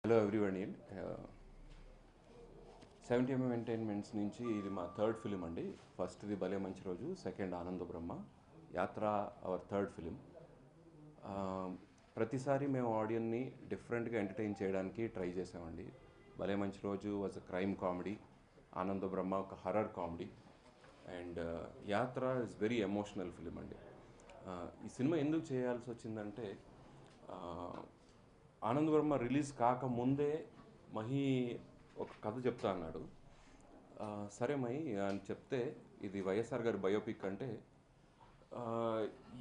Hello everyone. 70mm entertainments నుంచి ఇది మా థర్డ్ ఫిలిం అండి. ఫస్ట్ది భలే మంచి రోజు, సెకండ్ ఆనంద బ్రహ్మ, యాత్ర అవర్ థర్డ్ ఫిలిం. ప్రతిసారి మేము ఆడియన్ని డిఫరెంట్గా ఎంటర్టైన్ చేయడానికి ట్రై చేసామండి. భలే మంచి రోజు వాజ్ అ క్రైమ్ కామెడీ, ఆనంద బ్రహ్మ ఒక హర్రర్ కామెడీ, అండ్ యాత్ర ఇస్ వెరీ ఎమోషనల్ ఫిలిం అండి. ఈ సినిమా ఎందుకు చేయాల్సి వచ్చిందంటే, ఆనంద్ వర్మ రిలీజ్ కాకముందే మహి ఒక కథ చెప్తా అన్నాడు. సరే మహి అని చెప్తే, ఇది వైఎస్ఆర్ గారి బయోపిక్ అంటే,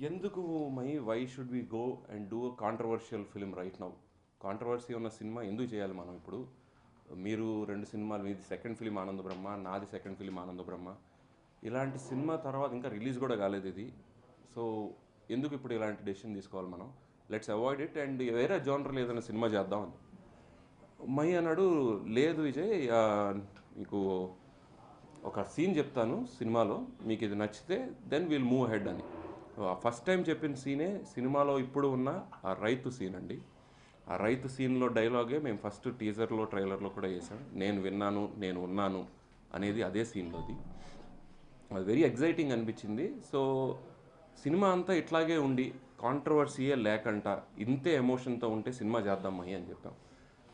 ఎందుకు Mahi why should we go and do controversial film right now? Controversy ఉన్న సినిమా ఎందుకు చేయాలి మనం ఇప్పుడు? మీరు 2 సినిమాలు, మీది సెకండ్ ఫిలిం ఆనంద బ్రహ్మ, నాది సెకండ్ ఫిలిం ఆనంద బ్రహ్మ, ఇలాంటి సినిమా తర్వాత ఇంకా రిలీజ్ కూడా కాలేదు ఇది. సో ఎందుకు ఇప్పుడు ఇలాంటి డెసిషన్ తీసుకోవాలి మనం? లెట్స్ అవాయిడ్ ఇట్ అండ్ వేరే జోనర్లో ఏదైనా సినిమా చేద్దామని. మహి అన్నాడు, లేదు విజయ్, మీకు ఒక సీన్ చెప్తాను సినిమాలో, మీకు ఇది నచ్చితే దెన్ విల్ మూవ్ హెడ్ అని. ఫస్ట్ టైం చెప్పిన సీనే సినిమాలో ఇప్పుడు ఉన్న ఆ రైతు సీన్ అండి. ఆ రైతు సీన్లో డైలాగే మేము ఫస్ట్ టీజర్లో ట్రైలర్లో కూడా వేసాం. నేను విన్నాను, నేను ఉన్నాను అనేది అదే సీన్లోది. అది వెరీ ఎగ్జైటింగ్ అనిపించింది. సో సినిమా అంతా ఇట్లాగే ఉండి కాంట్రవర్సీయే లేకుండా ఇంతే ఎమోషన్తో ఉంటే సినిమా చేద్దాం మహి అని చెప్పాం.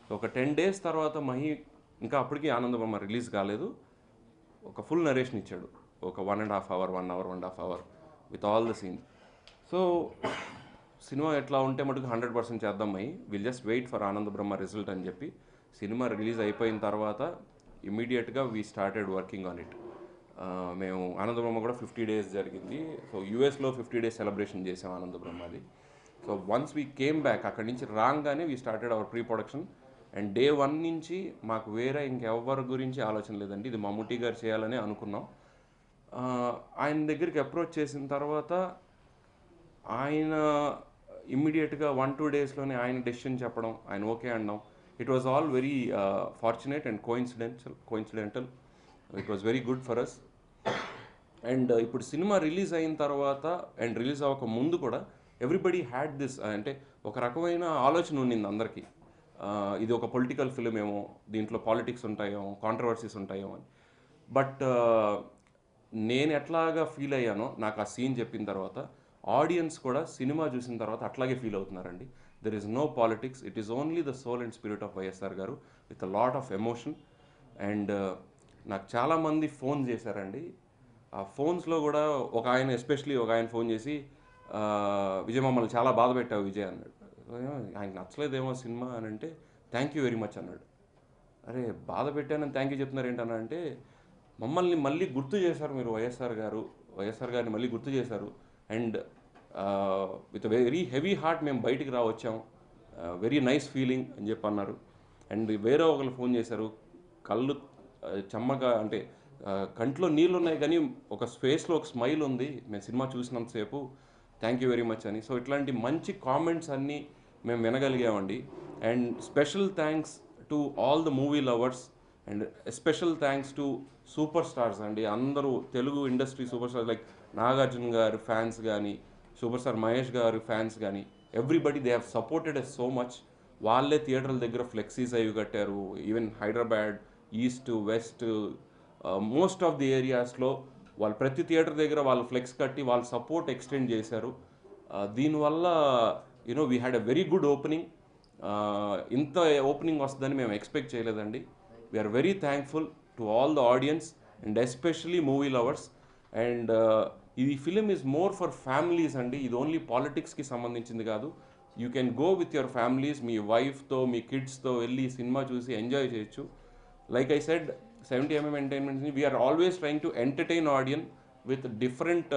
సో ఒక 10 days తర్వాత మహి, ఇంకా అప్పటికి ఆనంద బ్రహ్మ రిలీజ్ కాలేదు, ఒక ఫుల్ నరేషన్ ఇచ్చాడు. ఒక 1.5 hour 1.5 hour with all the scenes. So cinema ఎట్లా ఉంటే మటుకు 100% చేద్దాం Mahi, will just wait for Ananda Brahma result అని చెప్పి సినిమా రిలీజ్ అయిపోయిన తర్వాత ఇమీడియట్గా we started working on it. మేము ఆనంద బ్రహ్మ కూడా 50 days జరిగింది. సో యూఎస్లో 50 days సెలబ్రేషన్ చేసాం ఆనంద బ్రహ్మది. So once we came back, అక్కడి నుంచి రాగానే we started our pre production. And day 1 నుంచి మాకు వేరే ఇంకెవరి గురించి ఆలోచన లేదండి, ఇది మమ్ముట్టి గారు చేయాలని అనుకున్నాం. ఆయన దగ్గరికి అప్రోచ్ చేసిన తర్వాత ఆయన ఇమ్మీడియట్గా 1-2 daysలోనే ఆయన డెసిషన్ చెప్పడం, ఆయన ఓకే అనడం. It was all very fortunate and coincidental. It was very good for us. And ఇప్పుడు సినిమా రిలీజ్ అయిన తర్వాత అండ్ రిలీజ్ అవ్వక ముందు కూడా ఎవ్రీబడి హ్యాడ్ దిస్, అంటే ఒక రకమైన ఆలోచన ఉండింది అందరికీ, ఇది ఒక పొలిటికల్ ఫిలిం ఏమో, దీంట్లో పాలిటిక్స్ ఉంటాయేమో, కాంట్రవర్సీస్ ఉంటాయేమో అని. బట్ నేను ఎట్లాగా ఫీల్ అయ్యానో నాకు ఆ సీన్ చెప్పిన తర్వాత, ఆడియన్స్ కూడా సినిమా చూసిన తర్వాత అట్లాగే ఫీల్ అవుతున్నారండి. There is no politics, it is only the soul and spirit of YSR garu with a lot of emotion. And నాకు చాలామంది ఫోన్ చేశారండి. ఆ ఫోన్స్లో కూడా ఒక ఆయన, ఎస్పెషలీ ఒక ఆయన ఫోన్ చేసి, విజయ్ మమ్మల్ని చాలా బాధ పెట్టావు విజయ్ అన్నాడు. ఆయనకు నచ్చలేదేమో సినిమా అని అంటే, థ్యాంక్ యూ వెరీ మచ్ అన్నాడు. అరే బాధ పెట్టానని థ్యాంక్ యూ చెప్తున్నారు ఏంటన్నా అంటే, మమ్మల్ని మళ్ళీ గుర్తు చేశారు మీరు, వైఎస్ఆర్ గారిని మళ్ళీ గుర్తు చేశారు. And with very heavy heart మేము బయటికి వచ్చాం, వెరీ నైస్ ఫీలింగ్ అని చెప్పి అన్నారు. అండ్ వేరే ఒకరు ఫోన్ చేశారు, కళ్ళు చెమ్మగా, అంటే కంట్లో నీళ్ళు ఉన్నాయి కానీ ఒక ఫేస్లో ఒక స్మైల్ ఉంది మేము సినిమా చూసినంతసేపు, థ్యాంక్ యూ వెరీ మచ్ అని. సో ఇట్లాంటి మంచి కామెంట్స్ అన్నీ మేము వినగలిగామండి. And special thanks to all the movie lovers and special thanks to super stars అండి. అందరూ Telugu industry super stars like Nagarjuna garu fans కానీ, super star Mahesh garu fans కానీ, everybody they have supported us so much. వాళ్ళే థియేటర్ల దగ్గర ఫ్లెక్సీస్ అవి కట్టారు. Even Hyderabad east west most of the ఏరియాస్లో వాళ్ళు ప్రతి థియేటర్ దగ్గర వాళ్ళు ఫ్లెక్స్ కట్టి వాళ్ళ సపోర్ట్ ఎక్స్టెండ్ చేశారు. దీనివల్ల you know we had a very good opening. ఇంత ఓపెనింగ్ వస్తుందని మేము ఎక్స్పెక్ట్ చేయలేదండి. We are very thankful to all the audience and especially movie lovers. And ఈ film is more for families అండి, ఇది ఓన్లీ పాలిటిక్స్కి సంబంధించింది కాదు. You can go with your families, మీ వైఫ్తో మీ కిడ్స్తో వెళ్ళి సినిమా చూసి ఎంజాయ్ చేయొచ్చు. Like I said, 70mm Entertainment, we are always trying to entertain audience with different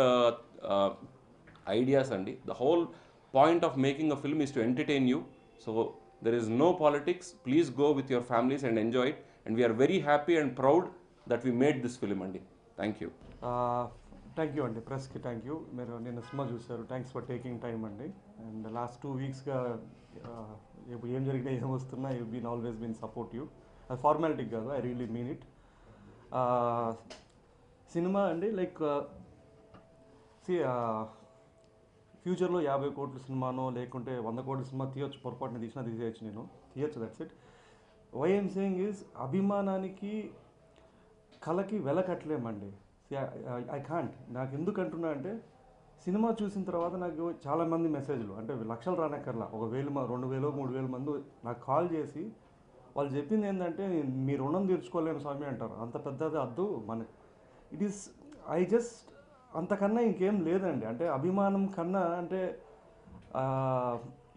ideas and the whole point of making a film is to entertain you. So there is no politics. Please go with your families and enjoy it. And we are very happy and proud that we made this film, Andy. Thank you. Thank you అండి, ప్రెస్కి thank you. మీరు నిన్న cinema చూశారు, thanks for taking time అండి. And last 2 weeksగా ఏం జరిగినా ఏం వస్తున్నా you been always been supportive. అది ఫార్మాలిటీ కాదు, I really mean it. Cinema అండి, లైక్ ఫ్యూచర్లో 50 కోట్ల సినిమానో లేకుంటే 100 కోట్ల సినిమా తీయొచ్చు, పొరపాటున తీసినా తీసేయచ్చు, నేను తీయచ్చు, that's it. Why I'm saying is అభిమానానికి కళకి వెలకట్టలేమండి. I can't. నాకు ఎందుకు అంటున్నా అంటే సినిమా చూసిన తర్వాత నాకు చాలామంది మెసేజ్లు అంటే లక్షలు రానక్కర్లా, ఒక 1000 2000 3000 మంది నాకు కాల్ చేసి వాళ్ళు చెప్పింది ఏంటంటే మీ రుణం తీర్చుకోలేము స్వామి అంటారు. అంత పెద్దది అద్దు మన ఇట్ ఈస్ ఐ జస్ట్ అంతకన్నా ఇంకేం లేదండి. అంటే అభిమానం కన్నా అంటే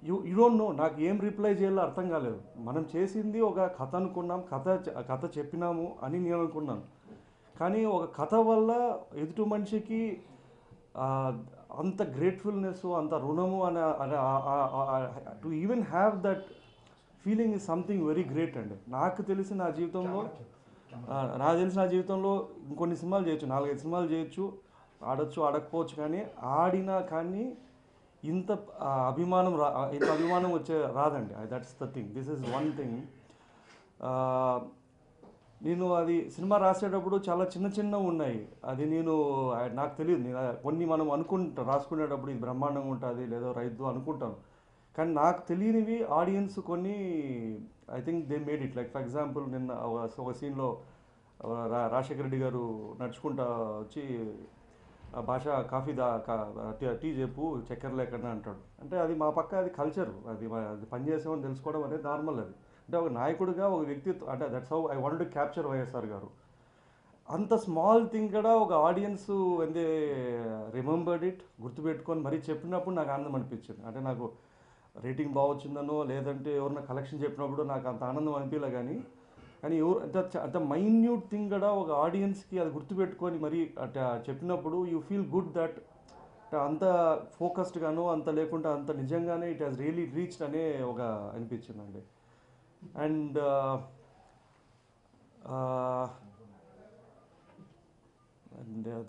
యూ డోంట్ నో, నాకు ఏం రిప్లై చేయాలో అర్థం కాలేదు. మనం చేసింది ఒక కథ అనుకున్నాం, కథ చెప్పినాము అని నేను అనుకున్నాను. కానీ ఒక కథ వల్ల ఎదుటి మనిషికి అంత గ్రేట్ఫుల్నెస్, అంత రుణము అనే to even have that feeling is something very great అండి. నాకు తెలిసి నా జీవితంలో ఇంకొన్ని సినిమాలు చేయొచ్చు, 4-5 సినిమాలు చేయొచ్చు, ఆడొచ్చు ఆడకపోవచ్చు, కానీ ఆడినా కానీ ఇంత అభిమానం రాదండి. That's the thing. This is one thing. నేను అది సినిమా రాసేటప్పుడు చాలా చిన్నవి ఉన్నాయి. అది నాకు తెలియదు. కొన్ని మనం రాసుకునేటప్పుడు ఇది బ్రహ్మాండంగా ఉంటుంది లేదో రైతు అనుకుంటాను. కానీ నాకు తెలియనివి ఆడియన్స్ కొన్ని I think they made it. Like for example నిన్న ఒక సీన్లో రాజశేఖర రెడ్డి గారు నడుచుకుంటా వచ్చి భాష కాఫీ టీ చెప్పు చక్కెర లేకుండా అంటాడు. అంటే అది మా పక్క అది కల్చర్, అది పనిచేసామని తెలుసుకోవడం అనేది నార్మల్. అది అంటే ఒక నాయకుడిగా ఒక వ్యక్తిత్వం, అంటే that's how I want to capture YSR గారు. అంత స్మాల్ థింగ్ కూడా ఒక audience when they remembered it, గుర్తుపెట్టుకొని మరీ చెప్పినప్పుడు నాకు ఆనందం అనిపించింది. అంటే నాకు రేటింగ్ బాగా వచ్చిందనో లేదంటే ఎవరన్నా కలెక్షన్ చెప్పినప్పుడు నాకు అంత ఆనందం అనిపించలే. కానీ అంత మైన్యూట్ థింగ్ కూడా ఒక ఆడియన్స్కి అది గుర్తుపెట్టుకొని మరీ అట్లా చెప్పినప్పుడు యూ ఫీల్ గుడ్ దట్ అంత ఫోకస్డ్గాను అంత లేకుండా అంత నిజంగానే ఇట్ హాజ్ రియలీ రీచ్డ్ అనే ఒక అనిపించిందండి. అండ్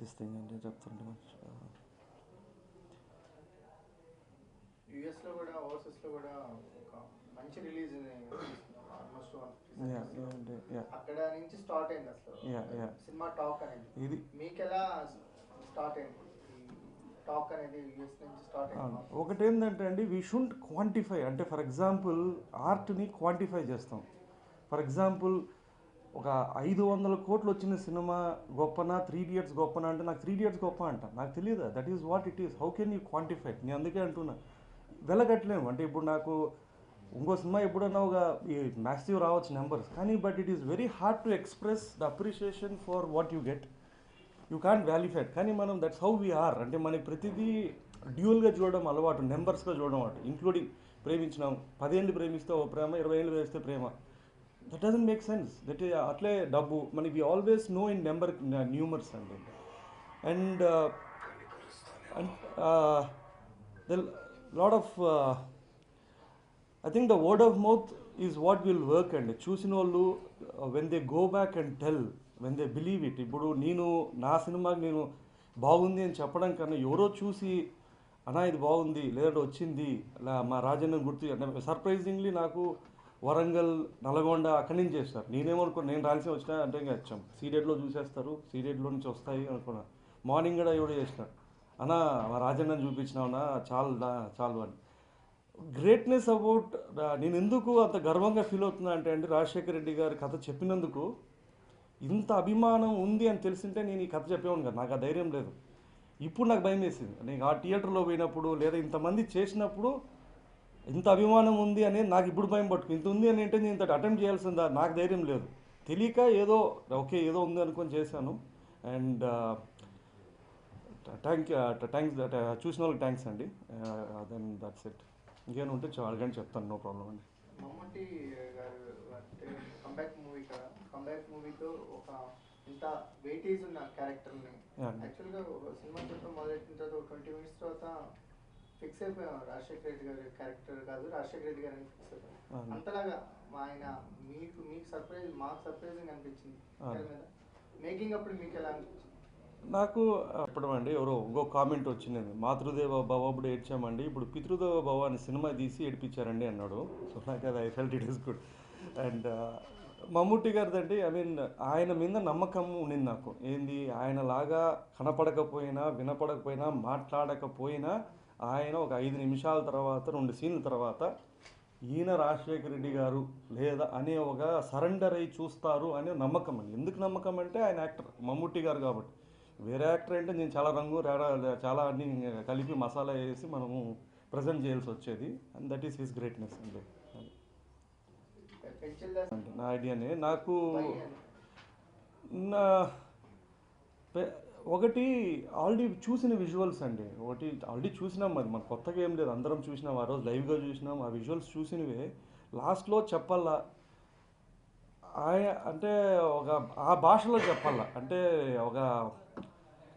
దిస్ థింగ్ అంటే చెప్తుంటే యూఎస్లో కూడా ఓవర్సీస్లో కూడా ఒక మంచి రిలీజ్ ఆల్మోస్ట్ అక్కడ నుంచి స్టార్ట్ అయింది అసలు సినిమా టాక్ అనేది. ఇది మీకు ఎలా స్టార్ట్ అయింది టాక్ అనేది? యూఎస్ నుంచి స్టార్ట్ అయింది. ఒకటి ఏంటంటే అండి, వీ షుడ్ క్వాంటిఫై. అంటే ఫర్ ఎగ్జాంపుల్ ఆర్ట్ని క్వాంటిఫై చేస్తాం. ఫర్ ఎగ్జాంపుల్ ఒక 500 కోట్లు వచ్చిన సినిమా గొప్పనా, 3 Idiots గొప్పనా అంటే నాకు 3 Idiots గొప్ప అంట. నాకు తెలియదు. That is what it is. How can you quantify? నేను అందుకే అంటున్నా వెలగట్లేము. అంటే ఇప్పుడు నాకు ఇంకో సినిమా ఎప్పుడన్నా ఒక మ్యాసివ్ రావచ్చు నెంబర్స్, కానీ but it is very hard to express the appreciation for what you get. You can't valuefy. కానీ మనం దట్స్ హౌ వీ ఆర్. అంటే మనకి ప్రతిదీ డ్యూయల్గా చూడడం అలవాటు, నెంబర్స్గా చూడడం అలవాటు. ఇంక్లూడింగ్ ప్రేమించినాం, 10 ఏళ్ళు ప్రేమిస్తే ఓ ప్రేమ, 20 ఏళ్ళు వేస్తే ప్రేమ. That doesn't make sense. That అట్లే డబ్బు మనకి we always know in numbers అండి. And lot of I think the word of mouth is what will work. And చూసిన వాళ్ళు when they go back and tell, when they believe it. ఇప్పుడు నా సినిమాకి నేను బాగుంది అని చెప్పడం కన్నా ఎవరో చూసి అన్నా ఇది బాగుంది లేదంటే వచ్చింది మా రాజన్న గుర్తు అంటే సర్ప్రైజింగ్లీ నాకు వరంగల్, నల్గొండ అక్కడి నుంచి చేస్తారు. నేనేమనుకున్నా నేను రాల్సి వచ్చినా అంటే ఇంకా వచ్చాం సీడెడ్లో చూసేస్తారు, సీడెడ్లో నుంచి వస్తాయి అనుకున్నా. మార్నింగ్ కూడా ఎవడో చేసిన అన్నా మా రాజన్నని చూపించినావునా చాలు అని. గ్రేట్నెస్ అబౌట్ నేను ఎందుకు అంత గర్వంగా ఫీల్ అవుతున్నా అంటే అండి, రాజశేఖర రెడ్డి గారి కథ చెప్పినందుకు ఇంత అభిమానం ఉంది అని తెలిసింటే నేను ఈ కథ చెప్పేవాను కదా. నాకు ఆ ధైర్యం లేదు. ఇప్పుడు నాకు భయం వేసింది. నేను ఆ థియేటర్లో పోయినప్పుడు లేదా ఇంతమంది చేసినప్పుడు ఇంత అభిమానం ఉంది అనేది నాకు ఇప్పుడు భయం పట్టుకు. ఇంత ఉంది అని అంటే నేను ఇంత అటెంప్ట్ చేయాల్సిందా, నాకు ధైర్యం లేదు. తెలియక ఏదో ఉంది అనుకొని చేశాను. అండ్ థ్యాంక్స్ చూసిన వాళ్ళకి థ్యాంక్స్ అండి. Then that's it. ఇంకేమైనా ఉంటే అడగండి, చెప్తాను. నో ప్రాబ్లం అండి. మమ్మూటి గారు అంటే కంబ్యాక్ మూవీతో ఒక ఇంత వెయిటేజ్ ఉన్న క్యారెక్టర్ని యాక్చువల్గా ఒక సినిమా చూడటం మొదలెట్టిన తర్వాత 20 minutes తర్వాత ఫిక్స్ అయిపోయాం. రాజశేఖర రెడ్డి గారి క్యారెక్టర్ కాదు, రాజశేఖర రెడ్డి గారు అని ఫిక్స్ అయిపోయాం. అంతలాగా ఆయన మీకు సర్ప్రైజ్, మాకు సర్ప్రైజింగ్ అనిపించింది. మేకింగ్ అప్పుడు మీకు ఎలా అనిపించింది? నాకు చెప్పడం అండి, ఎవరో ఇంకో కామెంట్ వచ్చింది, మాతృదేవ భవ అప్పుడు ఏడ్చామండి, ఇప్పుడు పితృదేవ భవ అనే సినిమా తీసి ఏడిపించారండి అన్నాడు. సో నాకు అది I felt it is good. And Mammootty గారిదండి, ఐ మీన్ ఆయన మీద నమ్మకం ఉండింది నాకు. ఏంది, ఆయనలాగా కనపడకపోయినా, వినపడకపోయినా, మాట్లాడకపోయినా ఆయన ఒక 5 నిమిషాల తర్వాత 2 సీన్ల తర్వాత ఈయన రాజశేఖర రెడ్డి గారు లేదా అనే ఒక సరెండర్ అయ్యి చూస్తారు అనే నమ్మకం అండి. ఎందుకు నమ్మకం అంటే ఆయన యాక్టర్ మమ్ముట్టి గారు కాబట్టి. వేరే యాక్టర్ అంటే నేను చాలా రంగు చాలా అన్ని కలిపి మసాలా వేసి మనము ప్రజెంట్ చేయాల్సి వచ్చేది. And that is his greatness అండి. అంటే నా ఐడియానే నాకు నా ఒకటి ఆల్రెడీ చూసిన విజువల్స్ అండి. ఒకటి ఆల్రెడీ చూసినాం, అది మన కొత్తగా ఏం లేదు, అందరం చూసినాం, ఆ రోజు లైవ్గా చూసినాం. ఆ విజువల్స్ చూసినవే లాస్ట్లో చెప్పాలా అంటే ఒక ఆ భాషలో చెప్పాలా, అంటే ఒక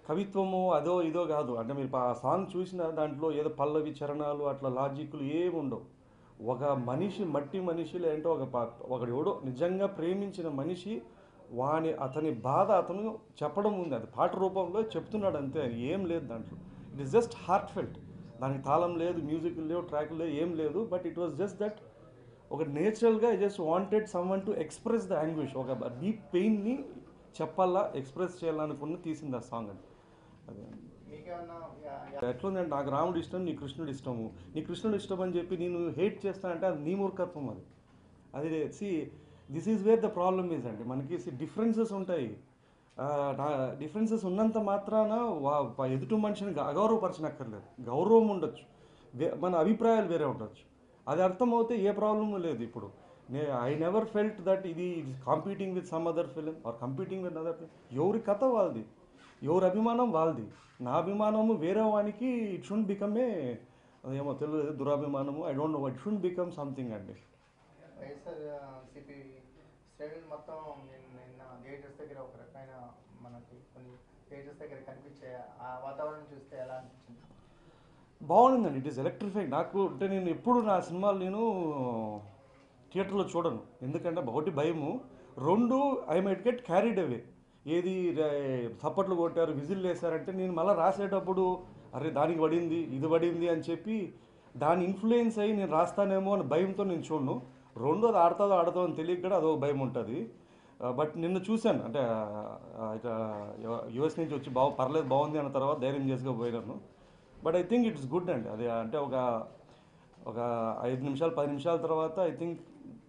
కవిత్వము అదో ఇదో కాదు. అంటే మీరు ఆ సాంగ్ చూసిన దాంట్లో ఏదో పల్లవి చరణాలు అట్లా లాజిక్లు ఏమి ఉండవు. ఒక మనిషి మట్టి మనిషి లేదంటే ఒకడు ఎవడో నిజంగా ప్రేమించిన మనిషి అతని బాధ అతను చెప్పడం ఉంది. అది పాట రూపంలో చెప్తున్నాడు అంతే, ఏం లేదు దాంట్లో. It is just heart felt. దానికి తాళం లేదు, మ్యూజిక్ లేవు, ట్రాక్ లేవు, ఏం లేదు. But it was just that ఒక నేచురల్గా I just wanted someone to express the anguish, ఒక డీప్ పెయిన్ని చెప్పాలా, ఎక్స్ప్రెస్ చేయాలనుకున్న తీసింది ఆ సాంగ్ అది. అదే ఎట్లుందంటే నాకు రాముడు ఇష్టం, నీ కృష్ణుడు ఇష్టము. నీ కృష్ణుడు ఇష్టం అని చెప్పి నేను హేట్ చేస్తానంటే అది నీ మూర్ఖత్వం. అది this is where the problem is అండి. మనకి డిఫరెన్సెస్ ఉంటాయి. డిఫరెన్సెస్ ఉన్నంత మాత్రాన ఎదుటి మనిషిని అగౌరవపరచనక్కర్లేదు. గౌరవం ఉండొచ్చు, మన అభిప్రాయాలు వేరే ఉండొచ్చు. అది అర్థమవుతే ఏ ప్రాబ్లము లేదు. ఇప్పుడు ఐ నెవర్ ఫెల్ట్ దట్ ఇది competing with some other film or competing with other film. ఎవరి కథ వాళ్ళది, ఎవరి అభిమానం వాళ్ళది. నా అభిమానము వేరే వానికి ఇట్ షుడ్ బికమ్ ఏమో తెలియదు, దురాభిమానము. I don't know, it should become something అండి. శ్రేణులు మొత్తం నిన్న థియేటర్స్ దగ్గర ఒక రకమైన మనకి కొన్ని థియేటర్స్ దగ్గర కనిపించే ఆ వాతావరణం చూస్తే ఎలా అనిపించింది? బాగుందండి. It is electrified. నాకు అంటే నేను ఎప్పుడు నా సినిమాలు నేను థియేటర్లో చూడను. ఎందుకంటే ఒకటి భయము, రెండు I might get carried away. ఏది చప్పట్లు కొట్టారు, విజిల్ వేశారంటే నేను మళ్ళీ రాసేటప్పుడు అరే దానికి పడింది ఇది పడింది అని చెప్పి దాని ఇన్ఫ్లుయెన్స్ అయ్యి నేను రాస్తానేమో అని భయంతో నేను చూడను. రెండు అది ఆడుతుందో అని తెలియక కూడా అదొక భయం ఉంటుంది. బట్ నిన్న చూశాను, అంటే యుఎస్ నుంచి వచ్చి పర్లేదు బాగుంది అన్న తర్వాత ధైర్యం చేసుకుపోయినాను. But I think it's good అండి. అది అంటే ఒక 5 నిమిషాలు 10 నిమిషాల తర్వాత I think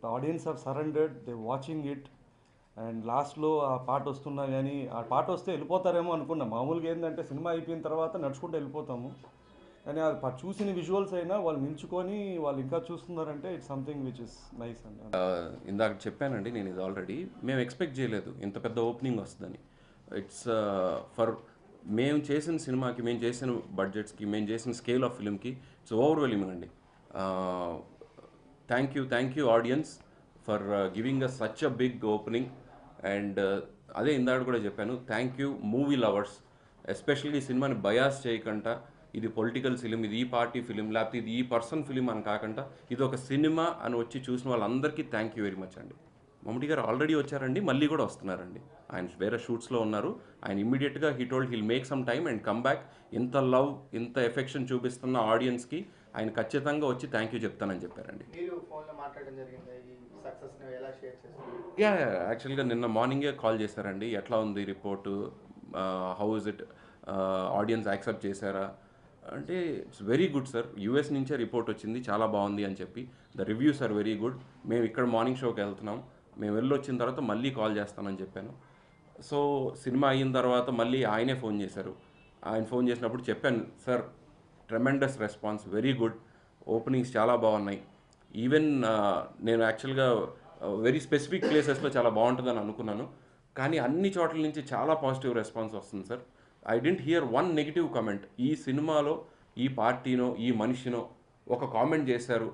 the audience have surrendered, they watching it. And లాస్ట్లో ఆ పాట వస్తున్నా కానీ ఆ పాట వస్తే వెళ్ళిపోతారేమో అనుకున్నా. మామూలుగా ఏంటంటే సినిమా అయిపోయిన తర్వాత నడుచుకుంటూ వెళ్ళిపోతాము, కానీ అది చూసిన విజువల్స్ అయినా వాళ్ళు నిల్చుకొని వాళ్ళు ఇంకా చూస్తున్నారంటే it's something which is nice అండి. ఇందాక చెప్పానండి నేను ఇది ఆల్రెడీ. మేము ఎక్స్పెక్ట్ చేయలేదు ఇంత పెద్ద ఓపెనింగ్ వస్తుందని. ఇట్స్ ఫర్ మేము చేసిన సినిమాకి, మేము చేసిన బడ్జెట్స్కి, మేము చేసిన స్కేల్ ఆఫ్ ఫిల్మ్కి ఇట్స్ ఓవర్వెల్మింగ్ అండి. Thank you audience for giving us such a big opening. And అదే ఇందాక కూడా చెప్పాను, thank you movie lovers, especially ఈ సినిమాని బయాస్ చేయకుండా ఇది పొలిటికల్ ఫిలిం, ఇది ఈ పార్టీ ఫిలిం, లేకపోతే ఇది ఈ పర్సన్ ఫిలిం అని కాకుండా ఇది ఒక సినిమా అని వచ్చి చూసిన వాళ్ళందరికీ థ్యాంక్ యూ వెరీ మచ్ అండి. మమ్ముటి గారు ఆల్రెడీ వచ్చారండి, మళ్ళీ కూడా వస్తున్నారండి. ఆయన వేరే షూట్స్లో ఉన్నారు. ఆయన ఇమ్మీడియట్గా he told heal make some time and come back. ఇంత లవ్, ఇంత ఎఫెక్షన్ చూపిస్తున్న ఆడియన్స్కి ఆయన ఖచ్చితంగా వచ్చి థ్యాంక్ యూ చెప్తానని చెప్పారండి. యాక్చువల్గా నిన్న మార్నింగే కాల్ చేశారండి, ఎట్లా ఉంది report, how is it, audience accept చేశారా అంటే it's very good sir, US నుంచే రిపోర్ట్ వచ్చింది, చాలా బాగుంది అని చెప్పి. The reviews are very good. మేము ఇక్కడ మార్నింగ్ షోకి వెళ్తున్నాం, మేము వెళ్ళొచ్చిన తర్వాత మళ్ళీ కాల్ చేస్తానని చెప్పాను. సో సినిమా అయిన తర్వాత మళ్ళీ ఆయనే ఫోన్ చేశారు. ఆయన ఫోన్ చేసినప్పుడు చెప్పాను, sir tremendous response, very good, openings చాలా బాగున్నాయి. ఈవెన్ నేను యాక్చువల్గా వెరీ స్పెసిఫిక్ ప్లేసెస్లో చాలా బాగుంటుందని అనుకున్నాను, కానీ అన్ని చోట్ల నుంచి చాలా పాజిటివ్ రెస్పాన్స్ వస్తుంది sir. I didn't hear one negative comment. ఈ సినిమాలో ఈ పార్టీనో ఈ మనిషినో ఒక కామెంట్ చేశారు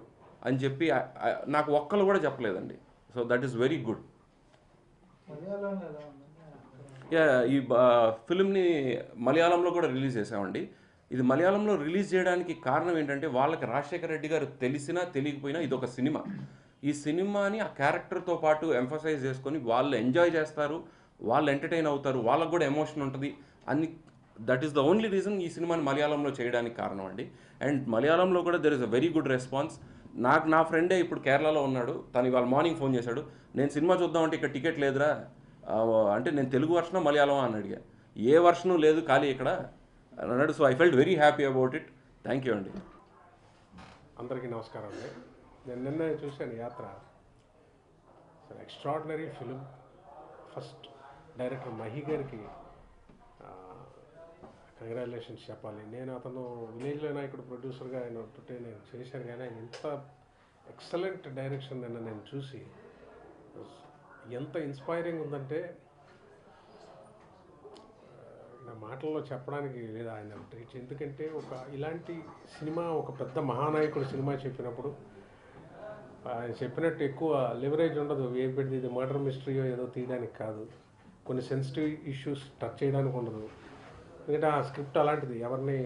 అని చెప్పి నాకు ఒక్కరు కూడా చెప్పలేదండి. So that is very good. ఈ ఫిల్మ్ని మలయాళంలో కూడా రిలీజ్ చేసామండి. ఇది మలయాళంలో రిలీజ్ చేయడానికి కారణం ఏంటంటే వాళ్ళకి రాజశేఖర రెడ్డి గారు తెలిసినా తెలియకపోయినా ఇది ఒక సినిమా. ఈ సినిమాని ఆ క్యారెక్టర్తో పాటు ఎంఫసైజ్ చేసుకొని వాళ్ళు ఎంజాయ్ చేస్తారు, వాళ్ళు ఎంటర్టైన్ అవుతారు, వాళ్ళకు కూడా ఎమోషన్ ఉంటుంది అని. That is the only reason ఈ సినిమాని మలయాళంలో చేయడానికి కారణం అండి. అండ్ మలయాళంలో కూడా there is a very good response. నా ఫ్రెండే ఇప్పుడు కేరళలో ఉన్నాడు, తను ఇవాళ మార్నింగ్ ఫోన్ చేశాడు, నేను సినిమా చూద్దామంటే ఇక్కడ టికెట్ లేదురా అంటే నేను తెలుగు వర్షను మలయాళం అని అడిగా. ఏ వర్షను లేదు ఖాళీ ఇక్కడ అన్నాడు. So I felt very happy about it. Thank you అండి. అందరికీ నమస్కారం అండి. నేను నిన్న చూశాను యాత్ర. Extraordinary film. First director Mahi గారికి కంగ్రాచులేషన్స్ చెప్పాలి. నేను అతను విలేజ్లో నాయకుడు ప్రొడ్యూసర్గా ఆయన ఉంటుంటే నేను చేశాను, కానీ ఆయన ఇంత ఎక్సలెంట్ డైరెక్షన్ నిన్న నేను చూసి ఎంత ఇన్స్పైరింగ్ ఉందంటే నా మాటల్లో చెప్పడానికి లేదా ఆయన ఎందుకంటే ఇలాంటి సినిమా ఒక పెద్ద మహానాయకుడు సినిమా చెప్పినప్పుడు ఆయన చెప్పినట్టు ఎక్కువ లివరేజ్ ఉండదు. ఏపెడితే ఇది మర్డర్ మిస్టరీయో ఏదో తీయడానికి కాదు, కొన్ని సెన్సిటివ్ ఇష్యూస్ టచ్ చేయడానికి ఉండదు. ఎందుకంటే ఆ స్క్రిప్ట్ అలాంటిది. ఎవరిని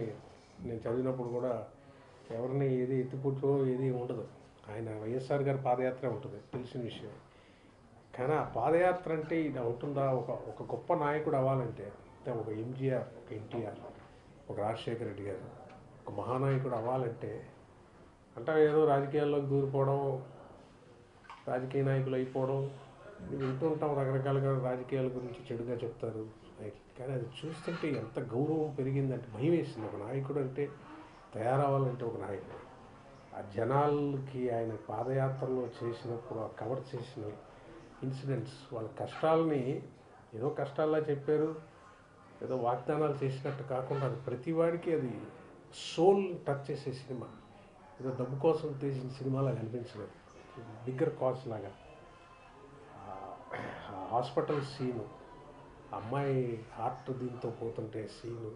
నేను చదివినప్పుడు కూడా ఎవరిని ఏది ఎత్తిపుట్టో ఏది ఉండదు. ఆయన వైఎస్ఆర్ గారి పాదయాత్ర ఉంటుంది, తెలిసిన విషయం. కానీ ఆ పాదయాత్ర అంటే ఇది ఉంటుందా? ఒక గొప్ప నాయకుడు అవ్వాలంటే, ఒక ఎంజీఆర్, ఒక ఎన్టీఆర్, ఒక రాజశేఖర రెడ్డి గారు ఒక మహానాయకుడు అవ్వాలంటే అంటే ఏదో రాజకీయాల్లోకి దూరిపోవడం, రాజకీయ నాయకులు అయిపోవడం వింటూ ఉంటాం. రకరకాలుగా రాజకీయాల గురించి చెడుగా చెప్తారు, కానీ అది చూస్తుంటే ఎంత గౌరవం పెరిగిందంటే భయం వేసింది. ఒక నాయకుడు అంటే తయారవ్వాలంటే ఒక నాయకుడు ఆ జనాలకి ఆయన పాదయాత్రలో చేసినప్పుడు ఆ కవర్ చేసిన ఇన్సిడెంట్స్, వాళ్ళ కష్టాలని ఏదో కష్టాల్లా చెప్పారు, ఏదో వాగ్దానాలు చేసినట్టు కాకుండా అది ప్రతివాడికి అది సోల్ టచ్ చేసే సినిమా. ఏదో డబ్బు కోసం తీసిన సినిమాలాగా అనిపించలేదు, బిగ్గర్ కాజ్ లాగా. హాస్పిటల్ సీను, అమ్మాయి హార్ట్ దీంతో పోతుంటే సీను,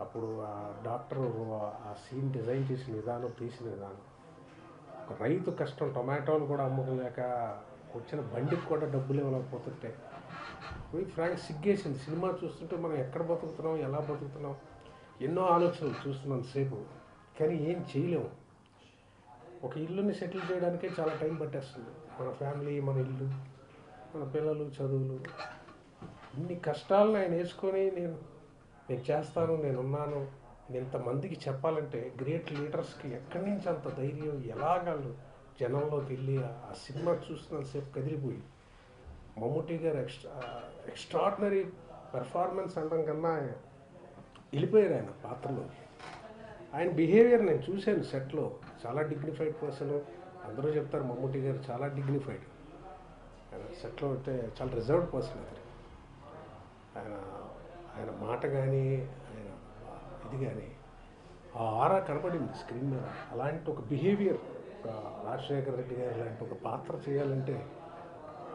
అప్పుడు ఆ డాక్టర్ ఆ సీన్ డిజైన్ చేసిన విధానం, తీసిన విధానం, ఒక రైతు కష్టం, టొమాటోలు కూడా అమ్ముకోలేక వచ్చిన బండికి కూడా డబ్బులు ఇవ్వలేకపోతుంటే ఫ్రాంక్ సిగ్గేసింది. సినిమా చూస్తుంటే మనం ఎక్కడ బతుకుతున్నాం, ఎలా బతుకుతున్నాం, ఎన్నో ఆలోచనలు చూస్తున్నాం సేపు, కానీ ఏం చేయలేము. ఒక ఇల్లుని సెటిల్ చేయడానికే చాలా టైం పట్టేస్తుంది. మన ఫ్యామిలీ, మన ఇల్లు, మన పిల్లలు, చదువులు, ఇన్ని కష్టాలను ఆయన వేసుకొని నేను చేస్తాను, నేనున్నాను, నేను ఇంతమందికి చెప్పాలంటే గ్రేట్ లీడర్స్కి ఎక్కడి నుంచి అంత ధైర్యం, ఎలాగలు జనంలోకి వెళ్ళి ఆ సినిమా చూస్తున్నంతసేపు కదిలిపోయి. మమ్ముట్టి గారు ఎక్స్ట్రాడినరీ పెర్ఫార్మెన్స్ అనడం కన్నా వెళ్ళిపోయారు ఆయన పాత్రలో. ఆయన బిహేవియర్ నేను చూశాను సెట్లో, చాలా డిగ్నిఫైడ్ పర్సన్. అందరూ చెప్తారు మమ్ముట్టి గారు చాలా డిగ్నిఫైడ్, ఆయన సెట్లో అంటే చాలా రిజర్వ్డ్ పర్సన్. ఆయన మాట కానీ ఆయన ఇది కానీ ఆ ఆరా కనపడింది స్క్రీన్ మీద. అలాంటి ఒక బిహేవియర్ రాజశేఖర రెడ్డి గారు లాంటి ఒక పాత్ర చేయాలంటే,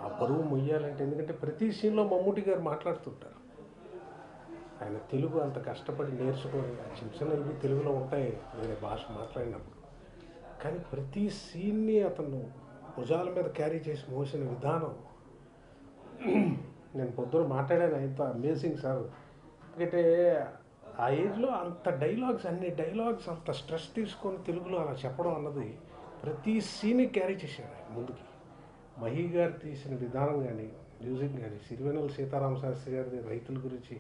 ఆ బరువు మొయ్యాలంటే, ఎందుకంటే ప్రతి సీన్లో మమ్ముట్టి గారు మాట్లాడుతుంటారు. ఆయన తెలుగు అంత కష్టపడి నేర్చుకొని చిన్న చిన్న ఇవి తెలుగులో ఉంటాయి వేరే భాష మాట్లాడినప్పుడు, కానీ ప్రతి సీన్ని అతను భుజాల మీద క్యారీ చేసి మోసిన విధానం. నేను పొద్దున మాట్లాడాను, ఎంత అమేజింగ్ సార్. ఎందుకంటే ఆ ఏజ్లో అంత డైలాగ్స్, అన్ని డైలాగ్స్ అంత స్ట్రెస్ తీసుకొని తెలుగులో అలా చెప్పడం అన్నది ప్రతి సీన్ని క్యారీ చేశాడు ఆయన ముందుకి. మహి గారు తీసిన విధానం కానీ, మ్యూజిక్ కానీ, సిరివెన్నెల సీతారామ శాస్త్రి గారి రైతుల గురించి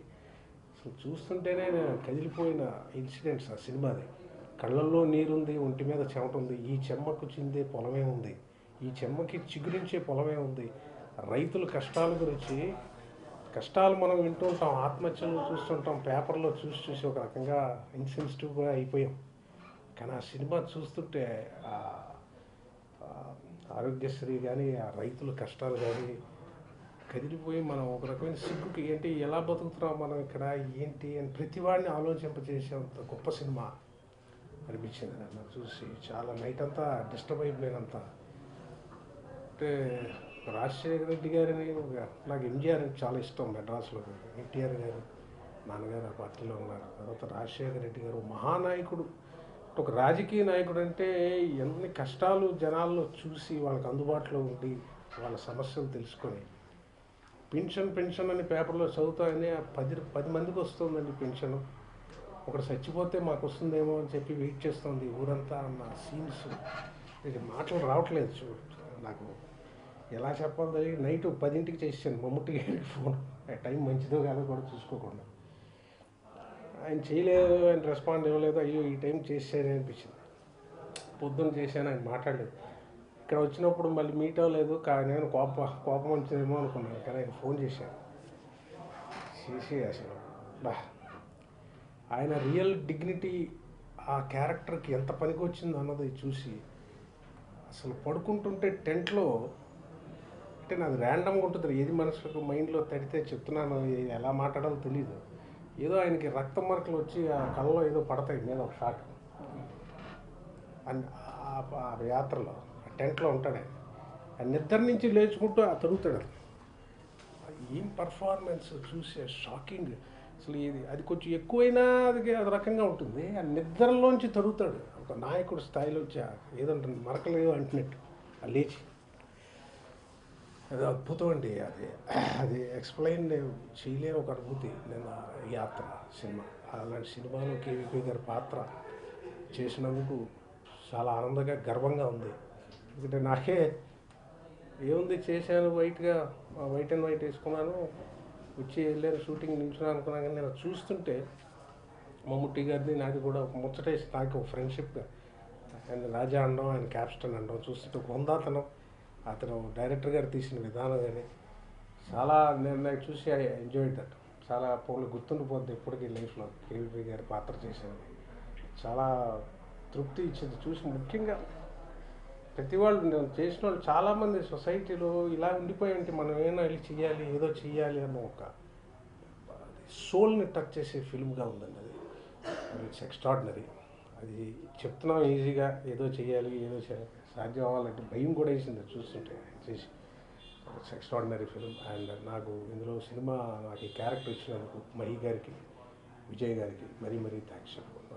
అసలు చూస్తుంటేనే కదిలిపోయిన ఇన్సిడెంట్స్ ఆ సినిమాది. కళ్ళల్లో నీరుంది, ఒంటి మీద చెమట ఉంది, ఈ చెమ్మకు చిందే పొలమే ఉంది, ఈ చెమ్మకి చిగురించే పొలమే ఉంది. రైతుల కష్టాల గురించి, కష్టాలు మనం వింటూ ఉంటాం, ఆత్మహత్యలు చూస్తుంటాం, పేపర్లో చూసి ఒక రకంగా ఇన్సెన్సిటివ్గా అయిపోయాం. కానీ ఆ సినిమా చూస్తుంటే ఆరోగ్యశ్రీ కానీ, ఆ రైతుల కష్టాలు కానీ కదిలిపోయి మనం ఒక రకమైన సిగ్గుకి ఏంటి, ఎలా బతుకుతున్నాం మనం ఇక్కడ ఏంటి అని ప్రతివాడిని ఆలోచింపజేసేంత గొప్ప సినిమా అనిపించింది నన్ను చూసి. చాలా నైట్ అంతా డిస్టర్బ్ అయిపోయినంత. అంటే రాజశేఖర రెడ్డి గారిని నాకు ఎంజీఆర్ అంటే చాలా ఇష్టం. మెడ్రాస్లో ఎన్టీఆర్ గారు నాన్నగారు ఆ పార్టీలో ఉన్నారు. తర్వాత రాజశేఖర రెడ్డి గారు మహానాయకుడు, ఒక రాజకీయ నాయకుడు అంటే ఎన్ని కష్టాలు జనాల్లో చూసి వాళ్ళకి అందుబాటులో ఉండి వాళ్ళ సమస్యలు తెలుసుకొని, పెన్షన్ అని పేపర్లో చదువుతాయని 10 మందికి వస్తుందండి పెన్షన్, ఒకటి చచ్చిపోతే మాకు వస్తుందేమో అని చెప్పి వెయిట్ చేస్తుంది ఊరంతా అన్న సీన్స్. ఇది మాటలు రావట్లేదు నాకు, ఎలా చెప్పాలో తెలియదు. నైట్ 10ంటికి చేసాను మమ్ముట్టి గారికి ఫోన్, టైం మంచిదో కాదో కూడా చూసుకోకుండా. ఆయన చేయలేదు, ఆయన రెస్పాండ్ ఇవ్వలేదు. అయ్యో ఈ టైం చేశానే అనిపించింది. పొద్దున్న చేశాను, ఆయన మాట్లాడలేదు. ఇక్కడ వచ్చినప్పుడు మళ్ళీ మీట్ అవ్వలేదు, నేను కోపం వచ్చిందేమో అనుకున్నాను. కానీ ఆయన ఫోన్ చేశాను, చేసి అసలు ఆయన రియల్ డిగ్నిటీ ఆ క్యారెక్టర్కి ఎంత పనికి వచ్చిందో అన్నది చూసి అసలు పడుకుంటుంటే టెంట్లో అంటే నాది ర్యాండమ్గా ఉంటుంది, ఏది మనసుకు మైండ్లో తడితే చెప్తున్నాను, ఎలా మాట్లాడాలో తెలియదు. ఏదో ఆయనకి రక్త మరకలు వచ్చి ఆ కళ్ళలో ఏదో పడతాయి మీద ఒక షాట్. ఆ యాత్రలో ఆ టెంట్లో ఉంటాడు ఆయన. ఆ నిద్ర నుంచి లేచుకుంటూ ఆ తరుగుతాడు. ఏం పర్ఫార్మెన్స్ చూసే షాకింగ్. అసలు అది కొంచెం ఎక్కువైనా అది రకంగా ఉంటుంది. ఆ నిద్రలోంచి తరుగుతాడు ఒక నాయకుడు స్థాయిలో వచ్చి ఏదో ఉంటుంది మరకలు ఏదో అంటున్నట్టు ఆ లేచి. అది అద్భుతం అండి. అది ఎక్స్ప్లెయిన్ చేయలేని ఒక అనుభూతి. నేను యాత్ర సినిమా, అలాంటి సినిమాలో కేవీపీ గారి పాత్ర చేసినందుకు చాలా ఆనందంగా గర్వంగా ఉంది. ఎందుకంటే నాకే ఏముంది చేశాను, వైట్ అండ్ వైట్ వేసుకున్నాను, వచ్చి వెళ్ళాను షూటింగ్ నిల్చున్నాను అనుకున్నాను. కానీ నేను చూస్తుంటే మమ్ముట్టి గారిని నాది కూడా ఒక ముచ్చటేసి నాకు ఒక ఫ్రెండ్షిప్గా ఆయన రాజా అనడం, ఆయన క్యాప్స్టన్ అనడం చూస్తుంటే ఒక హుందాతనం, అతను డైరెక్టర్ గారు తీసిన విధానం కానీ చాలా నేను చూసి ఐ ఎంజాయ్ దట్. చాలా గుర్తుండిపోద్ది ఎప్పటికీ లైఫ్లో కేవీపీ గారి పాత్ర చేశాను. చాలా తృప్తి ఇచ్చింది చూసి. ముఖ్యంగా ప్రతి వాళ్ళు నేను చేసిన వాళ్ళు చాలామంది సొసైటీలో ఇలా ఉండిపోయి ఉంటే మనం ఏమైనా వెళ్ళి చెయ్యాలి, ఏదో చెయ్యాలి అన్న ఒక సోల్ని టచ్ చేసే ఫిల్మ్గా ఉందండి అది. It's extraordinary. అది చెప్తున్నాం ఈజీగా, ఏదో చెయ్యాలి, ఏదో సాధ్యం అవ్వాలంటే భయం కూడా వేసింది చూస్తుంటే చేసి. It's extraordinary film. అండ్ నాకు ఇందులో సినిమా నాకు ఈ క్యారెక్టర్ ఇచ్చినందుకు మహి గారికి, విజయ్ గారికి మరీ థ్యాంక్స్ చెప్పుకుంటున్నాను.